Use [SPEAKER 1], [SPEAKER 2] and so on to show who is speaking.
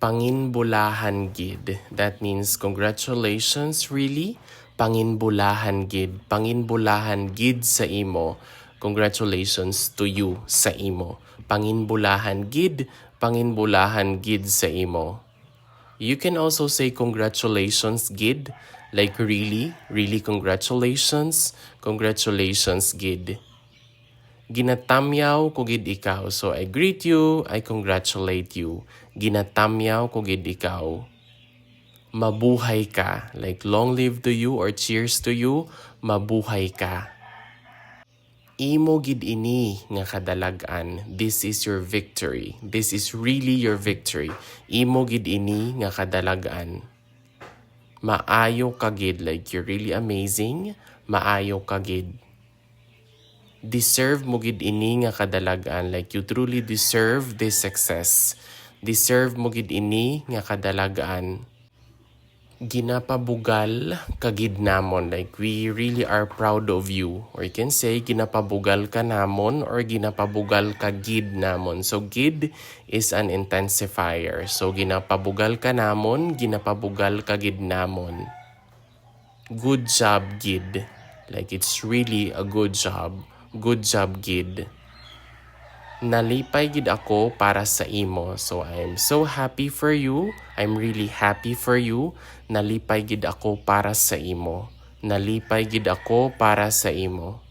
[SPEAKER 1] Panginbulahan gid. That means congratulations, really? Panginbulahan gid. Panginbulahan gid sa imo. Congratulations to you sa imo. Panginbulahan gid. Panginbulahan gid sa imo. You can also say congratulations gid. Like really? Really congratulations? Congratulations gid. Ginatamyaw ko gid ikaw. So I greet you, I congratulate you. Ginatamyaw ko gid ikaw. Mabuhay ka. Like long live to you or cheers to you. Mabuhay ka. Imo gid ini nga kadalagan. This is your victory. This is really your victory. Imo gid ini nga kadalagan. Maayo ka gid. Like you're really amazing. Maayo ka gid. Deserve mo gid ini nga kadalagan. Like you truly deserve this success. Deserve mo gid ini nga kadalagan. Ginapabugal ka gid namon. Like we really are proud of you. Or you can say ginapabugal ka namon or ginapabugal ka gid namon. So gid is an intensifier. So ginapabugal ka namon, ginapabugal ka gid namon. Good job gid. Like it's really a good job. Good job, gid. Nalipay gid ako para sa imo. So I'm so happy for you. I'm really happy for you. Nalipay gid ako para sa imo. Nalipay gid ako para sa imo.